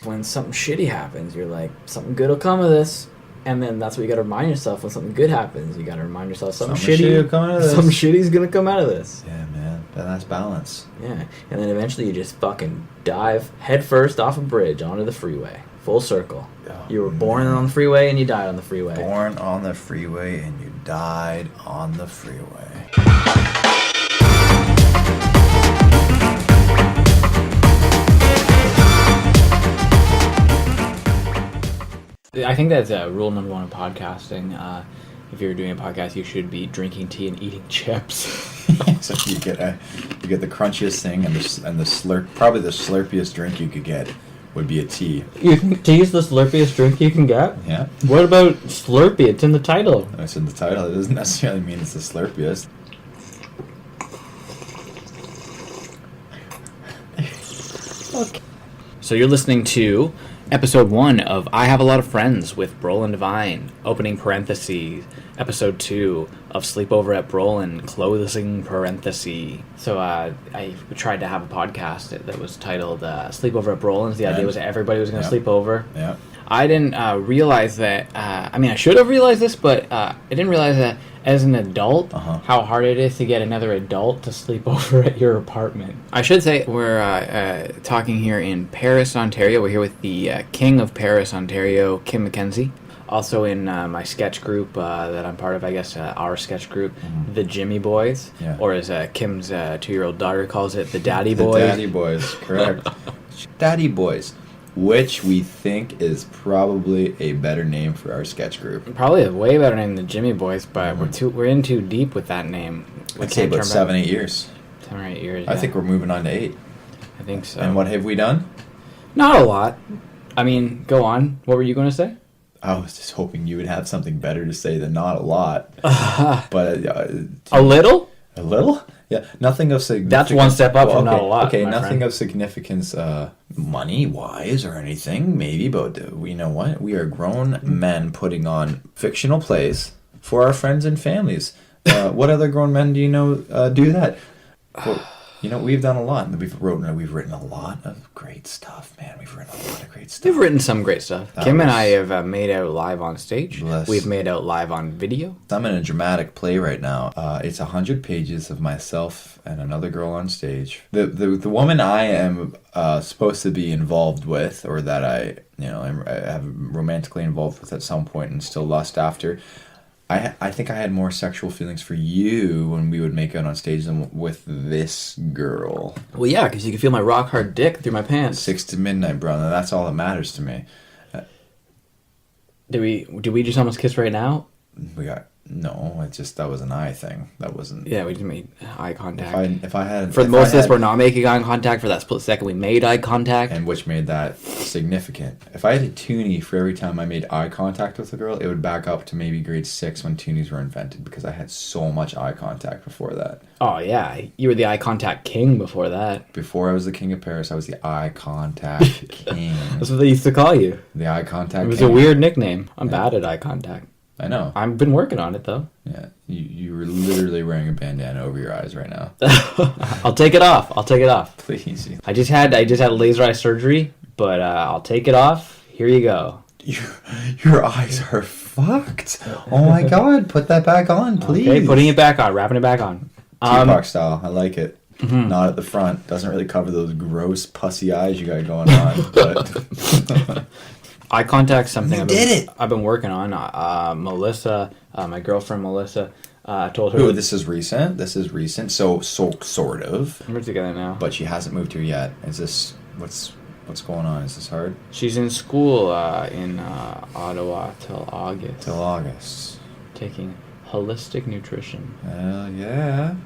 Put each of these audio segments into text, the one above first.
When something shitty happens, you're like, something good will come of this. And then that's what you gotta remind yourself when something good happens. You gotta remind yourself something shitty will come out of this. Something shitty's gonna come out of this. Yeah, man. That's balance. Yeah. And then eventually you just fucking dive headfirst off a bridge onto the freeway. Full circle. Oh, you were born on the freeway and you died on the freeway. Born on the freeway and you died on the freeway. I think that's rule number one of podcasting. If you're doing a podcast, you should be drinking tea and eating chips. So you get the crunchiest thing and the slurp. Probably the slurpiest drink you could get would be a tea. You think tea is the slurpiest drink you can get? Yeah. What about Slurpee? It's in the title. It's in the title. It doesn't necessarily mean it's the slurpiest. Okay. So you're listening to Episode 1 of I Have a Lot of Friends with Brolin Devine, opening parentheses. Episode 2 of Sleepover at Brolin, closing parentheses. So I tried to have a podcast that was titled Sleepover at Brolin's. The idea was that everybody was going to sleep over. Yeah. I didn't realize that, I should have realized this, but I didn't realize that as an adult, how hard it is to get another adult to sleep over at your apartment. I should say we're talking here in Paris, Ontario. We're here with the King of Paris, Ontario, Kym McKenzie. Also in my sketch group that I'm part of, I guess, our sketch group, the Jimiboys, or as Kym's 2-year-old daughter calls it, the Daddy Boys. The Daddy Boys, correct. Daddy Boys. Which we think is probably a better name for our sketch group. Probably a way better name than Jimiboys, but we're in too deep with that name. I'd say about 7-8 years. 7 or 8 years. I think we're moving on to 8. I think so. And what have we done? Not a lot. I mean, go on. What were you going to say? I was just hoping you would have something better to say than not a lot. But a little? A little? Yeah, nothing of significance. That's one step up from not a lot. Okay, nothing of significance, money-wise or anything, maybe, but you know what? We are grown men putting on fictional plays for our friends and families. What other grown men do you know do that? Well, you know, we've done a lot. We've written a lot of great stuff, man. We've written a lot of great stuff. We've written some great stuff. Kym and I have made out live on stage. Bless. We've made out live on video. I'm in a dramatic play right now. It's 100 pages of myself and another girl on stage. The woman I am supposed to be involved with, or that I have romantically involved with at some point and still lust after. I think I had more sexual feelings for you when we would make out on stage than with this girl. Well, yeah, because you can feel my rock hard dick through my pants. 6 to midnight, brother. That's all that matters to me. Do we just almost kiss right now? No, it's just that was an eye thing. That wasn't. Yeah, we just made eye contact. If I had for most of this, we're not making eye contact. For that split second, we made eye contact, and which made that significant. If I had a toonie for every time I made eye contact with a girl, it would back up to maybe grade 6 when toonies were invented, because I had so much eye contact before that. Oh yeah, you were the eye contact king before that. Before I was the king of Paris, I was the eye contact king. That's what they used to call you. The eye contact. It was a weird nickname. I'm bad at eye contact. I know. I've been working on it, though. Yeah, you were literally wearing a bandana over your eyes right now. I'll take it off. Please. I just had laser eye surgery, but I'll take it off. Here you go. Your eyes are fucked. Oh my god, put that back on, please. Okay, putting it back on, wrapping it back on. Tupac style, I like it. Mm-hmm. Not at the front. Doesn't really cover those gross pussy eyes you got going on, but... Eye contact's something I've been working on. Melissa, my girlfriend Melissa, told her... Ooh, this is recent? So sort of. We're together now. But she hasn't moved here yet. Is this... What's going on? Is this hard? She's in school in Ottawa till August. Taking holistic nutrition. Hell yeah.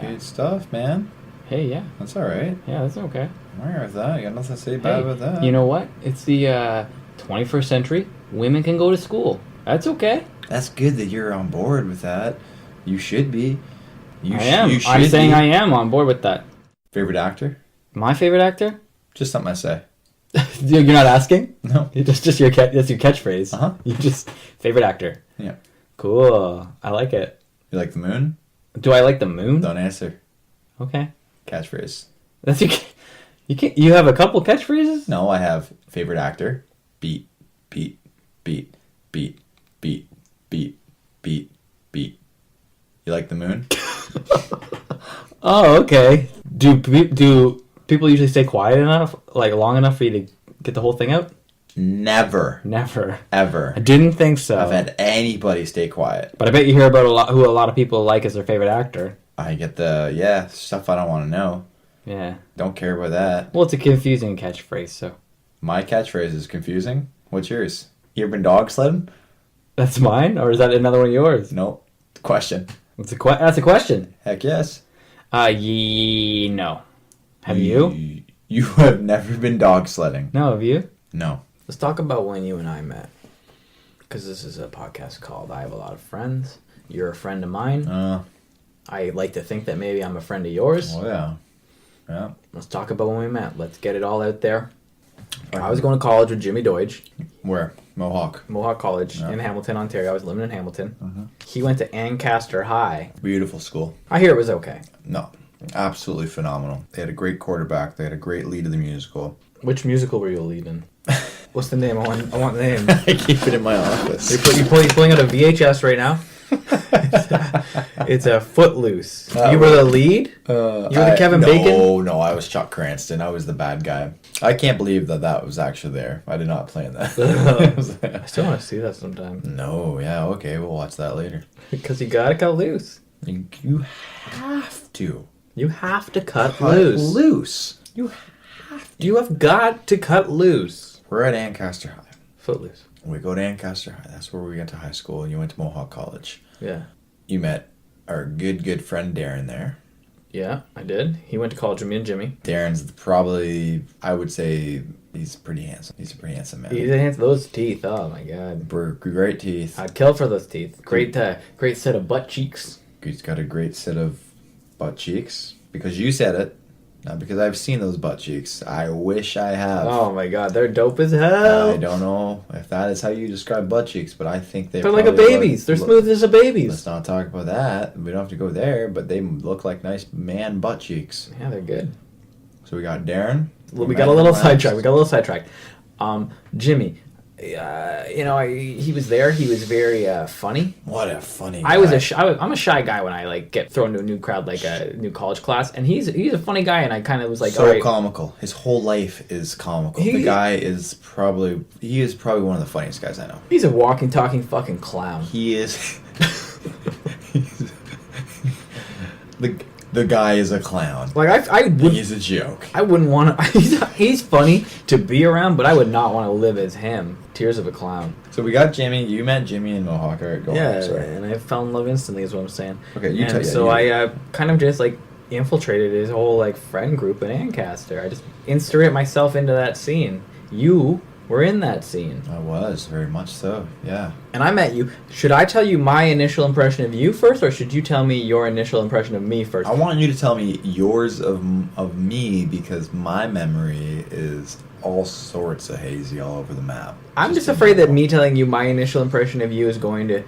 Good stuff, man. Hey, yeah. That's alright. Yeah, that's okay. I'm alright with that. You got nothing to say bad about that. You know what? It's the 21st century. Women can go to school. That's okay. That's good that you're on board with that. You should be. I am. I'm saying I am on board with that. Favorite actor? My favorite actor? Just something I say. You're not asking? No. That's your catchphrase. Uh-huh. You just... Favorite actor. Yeah. Cool. I like it. You like the moon? Do I like the moon? Don't answer. Okay. Catchphrase. That's your... You have a couple catchphrases? No, I have favorite actor. Beat, beat, beat, beat, beat, beat, beat, beat. You like the moon? Oh, okay. Do people usually stay quiet enough, like long enough for you to get the whole thing out? Never. Ever. I didn't think so. I've had anybody stay quiet. But I bet you hear about who a lot of people like as their favorite actor. I get stuff I don't want to know. Yeah. Don't care about that. Well, it's a confusing catchphrase, so. My catchphrase is confusing. What's yours? You ever been dog sledding? That's mine, or is that another one of yours? No. Question. That's a question. Heck yes. No. Have you? You have never been dog sledding. No, have you? No. Let's talk about when you and I met. Because this is a podcast called I Have a Lot of Friends. You're a friend of mine. I like to think that maybe I'm a friend of yours. Oh, yeah. Yeah. Let's talk about when we met. Let's get it all out there. I was going to college with Jimmy Deutsch. Where? Mohawk College in Hamilton, Ontario. I was living in Hamilton. He went to Ancaster High. Beautiful school. I hear it was okay. No. Absolutely phenomenal. They had a great quarterback. They had a great lead of the musical. Which musical were you a lead in? What's the name? I want the name. I keep it in my office. You're pulling out a VHS right now? It's a Footloose. You were the lead? You were the Kevin Bacon? No, I was Chuck Cranston. I was the bad guy. I can't believe that was actually there. I did not plan that. I still want to see that sometime. No, yeah, okay, we'll watch that later. Because you gotta cut loose. You have to. You have to cut loose. You have got to cut loose. We're at Ancaster High. Footloose. We go to Ancaster High. That's where we went to high school. And you went to Mohawk College. Yeah. You met our good friend Darren there. Yeah, I did. He went to college with me and Jimmy. Darren's probably, I would say, he's pretty handsome. He's a pretty handsome man. He's handsome. Those teeth, oh my god. Great teeth. I'd kill for those teeth. Great set of butt cheeks. He's got a great set of butt cheeks. Because you said it. Not because I've seen those butt cheeks. I wish I have. Oh my god, they're dope as hell. I don't know if that is how you describe butt cheeks, but I think they're like a baby's. They're smooth as a baby's. Let's not talk about that. We don't have to go there, but they look like nice man butt cheeks. Yeah, they're good. So we got Darren. We got a little sidetracked. Jimmy. He was there. He was very funny. What a funny guy. I'm a shy guy when I get thrown into a new crowd, like a new college class, and he's a funny guy, and I kind of was like, so comical. His whole life is comical. The guy is probably one of the funniest guys I know. He's a walking, talking fucking clown. He is. The guy is a clown. He's a joke. I wouldn't want to. He's funny to be around, but I would not want to live as him. Tears of a clown. So we got Jimmy. You met Jimmy in Mohawk. All right, go on. And I fell in love instantly. Is what I'm saying. Okay, I kind of just infiltrated his whole friend group in Ancaster. I just inserted myself into that scene. You were in that scene. I was, very much so, yeah. And I met you. Should I tell you my initial impression of you first, or should you tell me your initial impression of me first? I want you to tell me yours of me, because my memory is all sorts of hazy all over the map. I'm just afraid that me telling you my initial impression of you is going to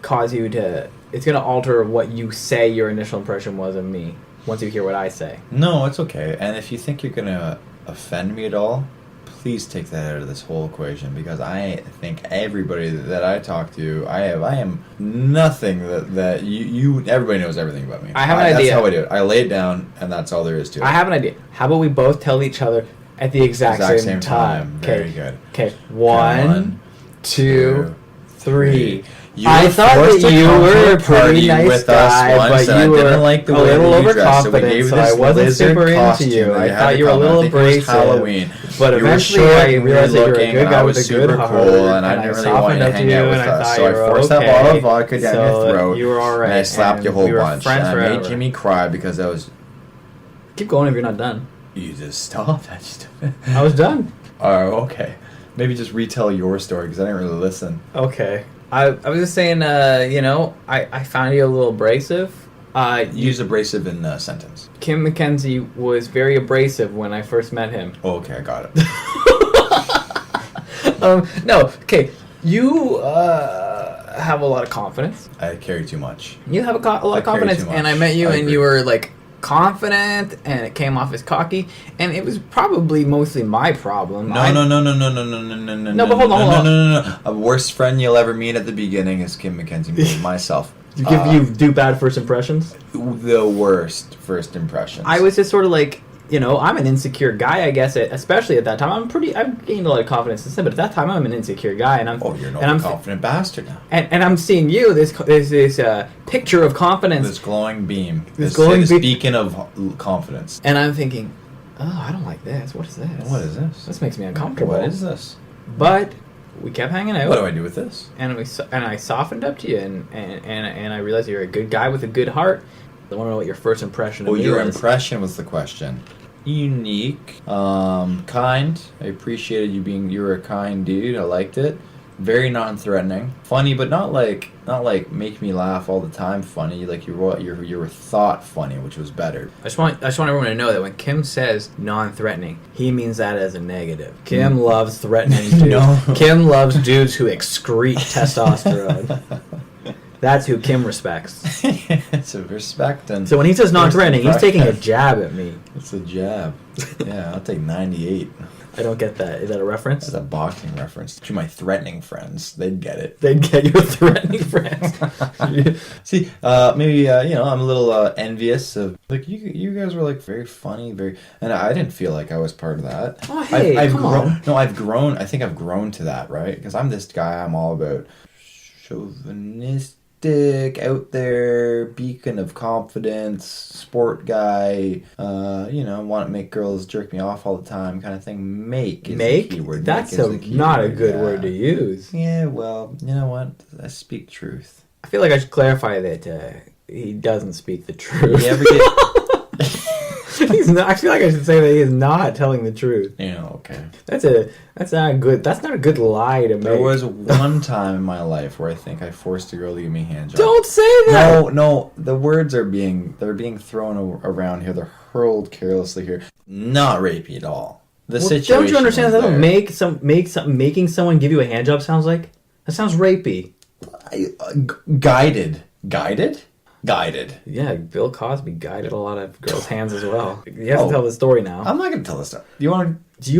cause you to... It's going to alter what you say your initial impression was of me, once you hear what I say. No, it's okay. And if you think you're going to offend me at all, please take that out of this whole equation, because I think everybody that I talk to, I am nothing that you everybody knows everything about me. I have an idea. That's how I do it. I lay it down, and that's all there is to it. I have an idea. How about we both tell each other at the exact same time? Very good. Okay. 1, 2, 3. I thought that you were a pretty nice guy, but you were a little overconfident, so I wasn't super into you. I thought you were a little abrasive. Halloween. But eventually I realized that you were a good guy with a good heart, and I didn't really want you to hang out with us. So I forced that bottle of vodka down your throat, you were all right, and I slapped you a whole bunch. And I made forever. Jimmy cry because I was... Keep going if you're not done. You just stopped. I was done. Oh, okay. Maybe just retell your story, because I didn't really listen. Okay. I was just saying, I found you a little abrasive. Use abrasive in a sentence. Kym McKenzie was very abrasive when I first met him. Oh, okay, I got it. No, okay. You have a lot of confidence. I carry too much. You have a lot of confidence, and I met you, and you were confident and it came off as cocky, and it was probably mostly my problem. No, but hold on. No. A worst friend you'll ever meet at the beginning is Kym McKenzie, myself. You do bad first impressions? The worst first impressions. I was just sort of like, I'm an insecure guy, I guess, especially at that time. I've gained a lot of confidence since then, but at that time I'm an insecure guy, and you're an confident bastard now. And I'm seeing you, this picture of confidence. This glowing beam. This beacon of confidence. And I'm thinking, oh, I don't like this. What is this? What is this? This makes me uncomfortable. What is this? But we kept hanging out. What do I do with this? And I softened up to you, and I realized you're a good guy with a good heart. I want to know what your first impression of me was. Your impression was the question. Unique, kind. I appreciated you were a kind dude. I liked it. Very non-threatening, funny, but not like make me laugh all the time. Funny, like you were thought funny, which was better. I just want everyone to know that when Kym says non-threatening, he means that as a negative. Kym loves threatening dudes. No. Kym loves dudes who excrete testosterone. That's who Kym respects. It's a respect. And so when he says non-threatening, he's taking a jab at me. It's a jab. Yeah, I'll take 98. I don't get that. Is that a reference? It's a boxing reference. To my threatening friends, they'd get it. They'd get your threatening friends. See, maybe I'm a little envious of you guys were like very funny, and I didn't feel like I was part of that. Oh hey, come on. No, I've grown. I think I've grown to that, right? Because I'm this guy. I'm all about chauvinistic, out there, beacon of confidence, sport guy, want to make girls jerk me off all the time kind of thing. Make? The keyword. That's not a good word to use. Yeah, well, you know what? I speak truth. I feel like I should clarify that he doesn't speak the truth. You ever get... He's not, I feel like I should say that he is not telling the truth. Yeah, okay. That's not a good lie to make. There was one time in my life where I think I forced a girl to give me a hand job. Don't say that. No. The words are being thrown around here. They're hurled carelessly here. Not rapey at all. The situation. Don't you understand that? Making someone give you a hand job sounds like? That sounds rapey. Guided. Yeah, Bill Cosby guided a lot of girls' hands as well. You have to tell the story now. I'm not going to tell the story. You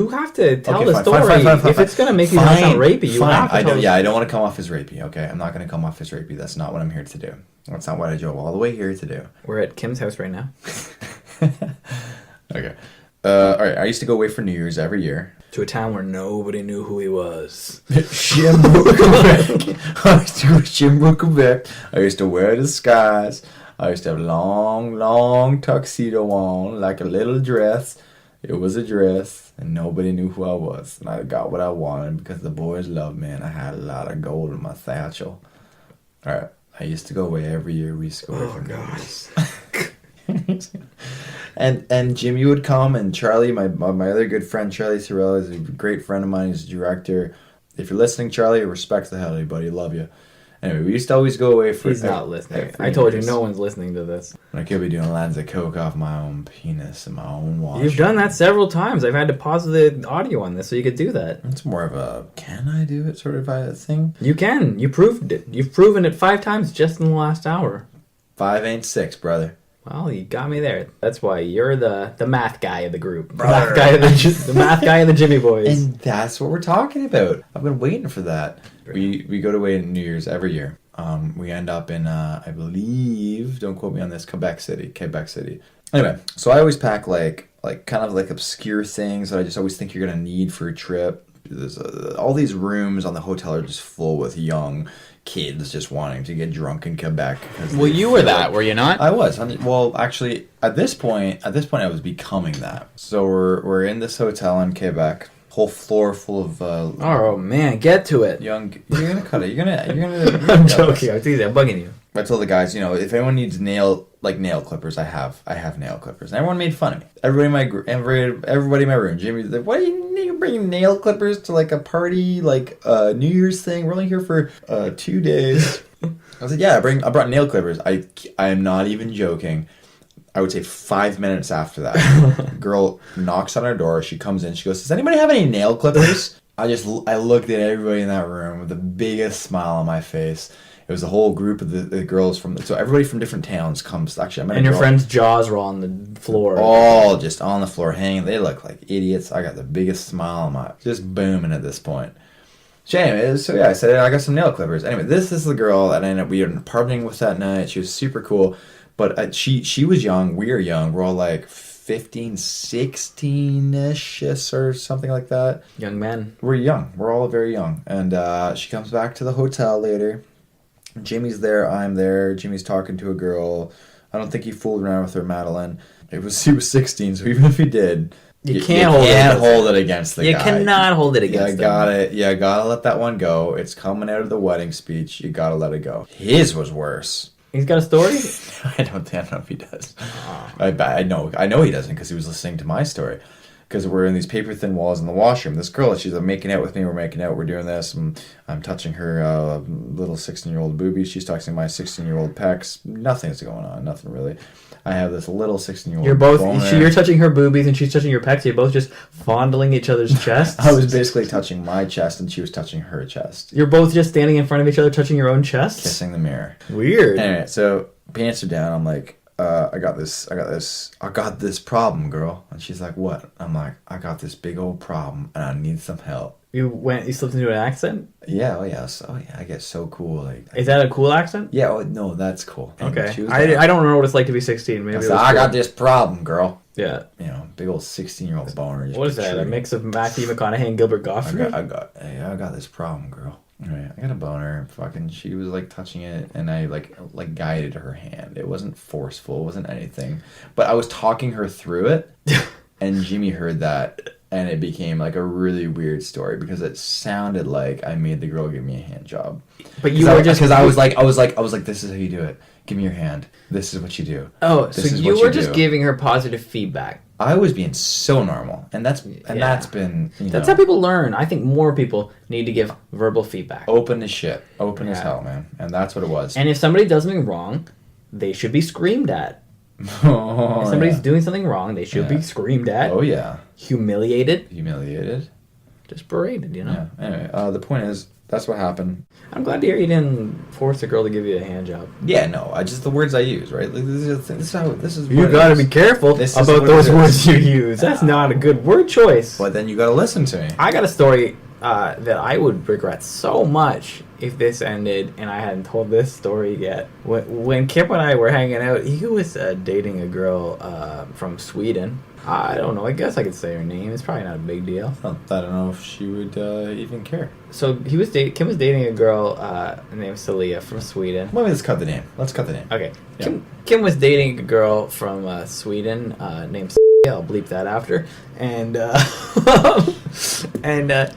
have to tell the story. Fine. If it's going to make you sound rapey, you have to tell I don't want to come off as rapey, okay? I'm not going to come off as rapey. That's not what I'm here to do. That's not what I drove all the way here to do. We're at Kym's house right now. Okay. All right, I used to go away for New Year's every year. To a town where nobody knew who he was. Jimiboys, Quebec. I used to go to Jimiboys, Quebec. I used to wear a disguise. I used to have long tuxedo on, like a little dress. It was a dress, and nobody knew who I was. And I got what I wanted because the boys loved me, and I had a lot of gold in my satchel. All right, I used to go away every year. We used to go away for New Year's. And Jimmy would come, and Charlie, my other good friend, Charlie Sorrell, is a great friend of mine. He's a director. If you're listening, Charlie, respect the hell out of you, buddy. Love you. Anyway, we used to always go away for... He's not listening. I told you, no one's listening to this. I could be doing lines of coke off my own penis and my own wash. You've done that several times. I've had to pause the audio on this so you could do that. It's more of a, can I do it sort of a thing? You can. You proved it. You've proven it 5 times just in the last hour. 5 ain't 6, brother. Well, you got me there. That's why you're the math guy of the group. The math guy of the Jimiboys. And that's what we're talking about. I've been waiting for that. We go away New Year's every year. We end up in, I believe, don't quote me on this, Quebec City. Anyway, so I always pack like kind of like obscure things that I just always think you're going to need for a trip. There's all these rooms on the hotel are just full with young kids just wanting to get drunk in Quebec. Well, you were that, were you not? I was. Well, actually, at this point, I was becoming that. So we're in this hotel in Quebec. Whole floor full of oh man, get to it. You're gonna cut it. You're gonna I'm joking. I'm bugging you. I told the guys, if anyone needs nail clippers, I have nail clippers. And everyone made fun of me. Everybody in my room. Jimmy's like, "Why do you need to bring nail clippers to like a party, like a New Year's thing? We're only here for 2 days." I was like, "Yeah, I brought nail clippers." I am not even joking. I would say 5 minutes after that, girl knocks on our door. She comes in. She goes, "Does anybody have any nail clippers?" I looked at everybody in that room with the biggest smile on my face. It was the whole group of the girls from... So everybody from different towns comes... Actually, I met And a your girl, friend's jaws were on the floor. all just on the floor hanging. They look like idiots. I got the biggest smile on my... Just booming at this point. So anyway, I said, I got some nail clippers. Anyway, this is the girl that we ended up partying with that night. She was super cool. But she was young. We were young. We're all like 15, 16-ish or something like that. Young men. We're young. We're all very young. And she comes back to the hotel later. Jimmy's there. I'm there. Jimmy's talking to a girl. I don't think he fooled around with her, Madeline. He was 16, so even if he did... You can't hold it against the guy. You cannot hold it against them. You gotta let that one go. It's coming out of the wedding speech. You gotta let it go. His was worse. He's got a story? I don't know if he does. I know he doesn't because he was listening to my story. Because we're in these paper thin walls in the washroom. This girl, she's making out with me. We're making out. We're doing this. I'm touching her little 16-year-old boobies. She's touching my 16-year-old pecs. Nothing's going on. Nothing really. I have this little 16-year-old. You're touching her boobies and she's touching your pecs. You're both just fondling each other's chests. I was basically touching my chest and she was touching her chest. You're both just standing in front of each other, touching your own chests. Kissing the mirror. Weird. Anyway, so pants are down. I'm like, I got this problem, girl. And she's like, what? I'm like, I got this big old problem and I need some help. You slipped into an accent? Yeah, oh yeah, I get so cool. Is that a cool accent? Yeah, no, that's cool. Okay. I don't know what it's like to be 16. Maybe I got this problem, girl. Yeah. Big old 16-year-old boner. What is that? A mix of Matthew McConaughey and Gilbert Gottfried? I got this problem, girl. Right, I got a boner. Fucking, she was like touching it, and I like guided her hand. It wasn't forceful. It wasn't anything. But I was talking her through it, and Jimmy heard that, and it became like a really weird story because it sounded like I made the girl give me a hand job. But you were just because I was like, this is how you do it. Give me your hand. This is what you do. Oh, so you were just giving her positive feedback. I was being so normal, and that's been that's how people learn. I think more people need to give verbal feedback. Open as shit, open as hell, man, and that's what it was. And if somebody does something wrong, they should be screamed at. If somebody's doing something wrong, they should be screamed at. Oh yeah, humiliated, just berated. Yeah. Anyway, the point is that's what happened. I'm glad to hear you didn't force a girl to give you a hand job. Yeah, no, just the words I use, right? Like, this is. You gotta be careful about those words you use. That's not a good word choice. But then you gotta listen to me. I got a story that I would regret so much if this ended and I hadn't told this story yet. When Kip and I were hanging out, he was dating a girl from Sweden. I don't know. I guess I could say her name. It's probably not a big deal. I don't know if she would even care. So Kym was dating a girl named Celia from Sweden. Well, let's cut the name. Okay. Yeah. Kym was dating a girl from Sweden named Celia. I'll bleep that after. And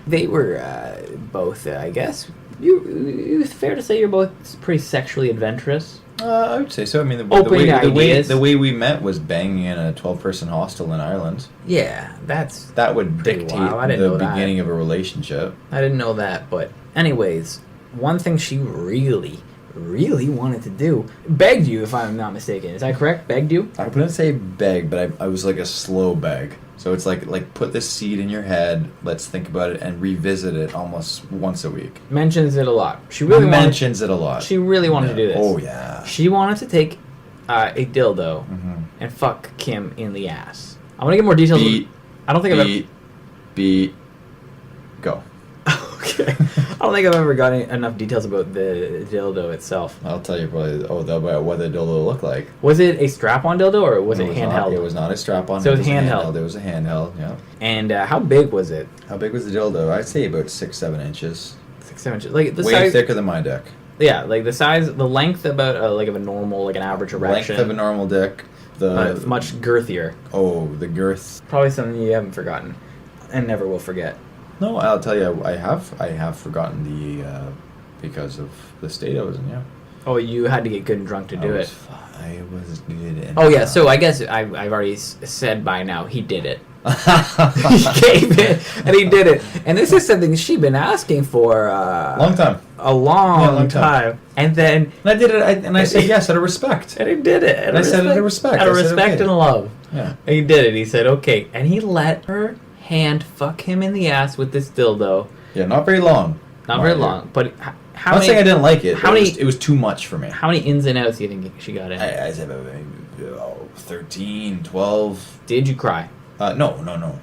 they were both, I guess. It's fair to say you're both pretty sexually adventurous. I would say so. I mean, the way we met was banging in a 12-person hostel in Ireland. Yeah, that would dictate the beginning of a relationship. I didn't know that, but anyways, one thing she really, really wanted to do, begged you, if I'm not mistaken. Is that correct? Begged you? I wouldn't say beg, but I was like a slow beg. So it's like put this seed in your head, let's think about it, and revisit it almost once a week. Mentions it a lot. She really wanted to do this. Oh, yeah. She wanted to take a dildo and fuck Kym in the ass. I want to get more details. Go. Okay. I don't think I've ever gotten enough details about the dildo itself. I'll tell you probably about what the dildo looked like. Was it a strap-on dildo or was it handheld? It was not a strap-on. So it was handheld. It was a handheld, yeah. And how big was it? How big was the dildo? I'd say about 6-7 inches. 6-7 inches. Like the way size, thicker than my dick. Yeah, like the length about like of a normal, like an average erection. Length of a normal dick. Much girthier. Oh, the girth. Probably something you haven't forgotten, and never will forget. No, I'll tell you, I have forgotten because of the state I was in. Yeah. Oh, you had to get good and drunk to do it. I was good. Oh yeah, so I guess I've already said by now he did it. He gave it, and he did it. And this is something she'd been asking for long time. A long time. And then I did it, and I said yes out of respect. And he did it. And I said out of respect. Out of respect and love. Yeah. And he did it. He said okay, and he let her hand fuck him in the ass with this dildo. Yeah, not very long. Not very long, but how I'm not many? saying I didn't like it. How many? It was too much for me. How many ins and outs do you think she got in? I said 13, 12. Did you cry? No.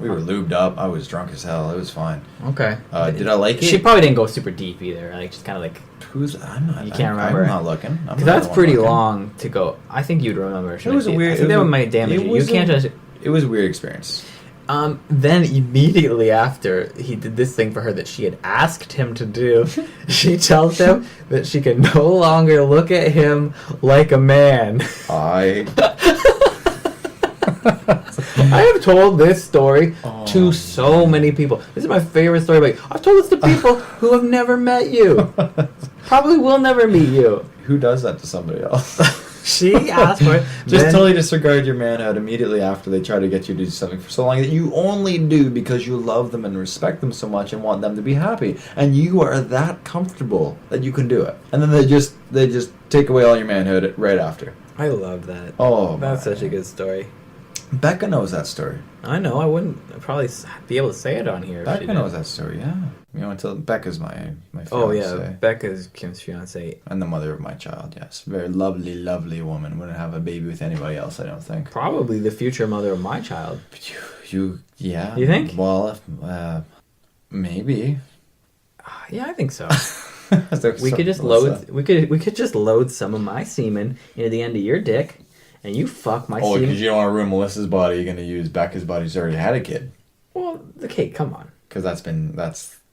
We were lubed up. I was drunk as hell. It was fine. Okay. Did I like it? She probably didn't go super deep either. Like just kind of like. I'm not. You can't remember. I'm not looking. Because that's pretty long to go. I think you'd remember. It was a weird. I think that might damage you. You can't just. It was a weird experience. Then immediately after he did this thing for her that she had asked him to do, she tells him that she can no longer look at him like a man. I have told this story to so many people. This is my favorite story. But I've told this to people who have never met you. Probably will never meet you. Who does that to somebody else? She asked for it. Just totally disregard your manhood immediately after they try to get you to do something for so long that you only do because you love them and respect them so much and want them to be happy. And you are that comfortable that you can do it. And then they just take away all your manhood right after. I love that. Oh, that's such a good story. Becca knows that story. I know. I wouldn't probably be able to say it on here. Becca knows that story. Yeah. You know, until Becca's my fiance. Oh yeah, Becca's Kym's fiance and the mother of my child. Yes, very lovely, lovely woman. Wouldn't have a baby with anybody else. I don't think. Probably the future mother of my child. Yeah. You think? Well, maybe. Yeah, I think so. We could just load some of my semen into the end of your dick, and you fuck my semen. Oh, because you don't want to ruin Melissa's body. You're going to use Becca's body. She's already had a kid. Well, okay, come on. Because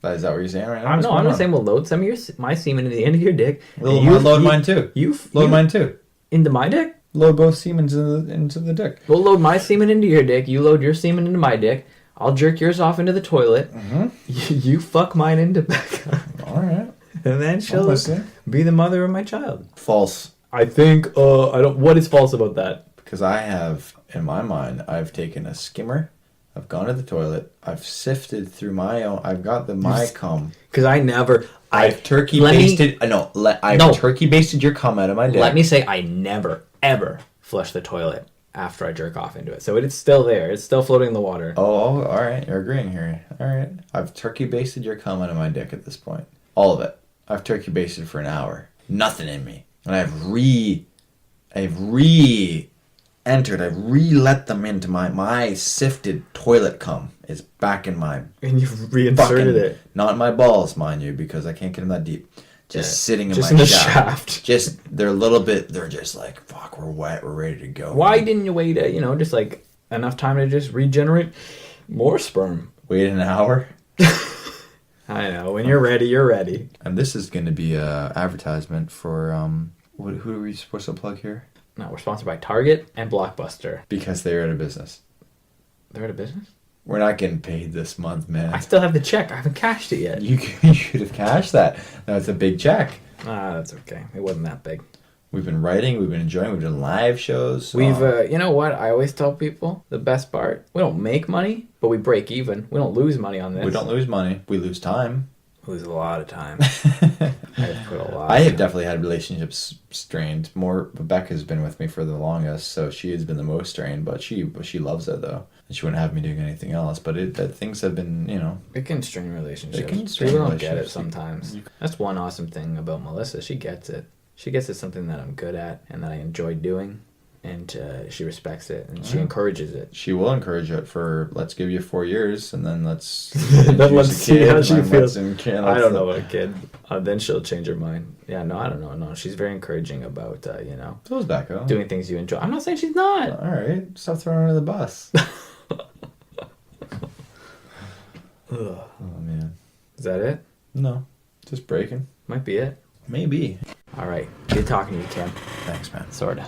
is that what you're saying right now? I'm not saying we'll load some of my semen into the end of your dick. Load mine too. Load mine too. Into my dick? Load both semen into the dick. We'll load my semen into your dick. You load your semen into my dick. I'll jerk yours off into the toilet. Mm-hmm. You fuck mine into Becca. All right. And then she'll be the mother of my child. False. I think, I don't. What is false about that? Because I have, in my mind, I've taken a skimmer. I've gone to the toilet. I've sifted through my own. I've got my cum. Because I've turkey basted. Turkey basted your cum out of my dick. Let me say, I never ever flush the toilet after I jerk off into it. So it's still there. It's still floating in the water. Oh, all right. You're agreeing here. All right. I've turkey basted your cum out of my dick at this point. All of it. I've turkey basted for an hour. Nothing in me. And I've re-let them into my sifted toilet cum is back in my... And you've reinserted it. Not in my balls, mind you, because I can't get them that deep. Sitting in my shaft. They're a little bit, they're just like, fuck, we're wet, we're ready to go. Why didn't you wait, just like enough time to just regenerate more sperm? Wait an hour? I know, when you're ready, you're ready. And this is going to be a advertisement for, who are we supposed to plug here? No, we're sponsored by Target and Blockbuster. Because they're out of business. They're out of business? We're not getting paid this month, man. I still have the check. I haven't cashed it yet. You should have cashed that. That's a big check. That's okay. It wasn't that big. We've been writing. We've been enjoying. We've done live shows. We've, you know what? I always tell people the best part. We don't make money, but we break even. We don't lose money on this. We don't lose money. We lose time. We lose a lot of time. I have definitely had relationships strained. Rebecca's been with me for the longest, so she has been the most strained. But she loves it though, and she wouldn't have me doing anything else. But things have been, It can strain relationships. People don't get it sometimes. That's one awesome thing about Melissa. She gets it. She gets it's something that I'm good at and that I enjoy doing. And she respects it, and she encourages it. She will encourage it for, let's give you 4 years, and then let's see how she feels. I don't know what a kid. Then she'll change her mind. Yeah, no, I don't know. No, she's very encouraging about, So is Becca. Doing things you enjoy. I'm not saying she's not. All right, stop throwing her under the bus. Oh, man. Is that it? No, just breaking. Might be it. Maybe. All right. Good talking to you, Kym. Thanks, man. Sorta.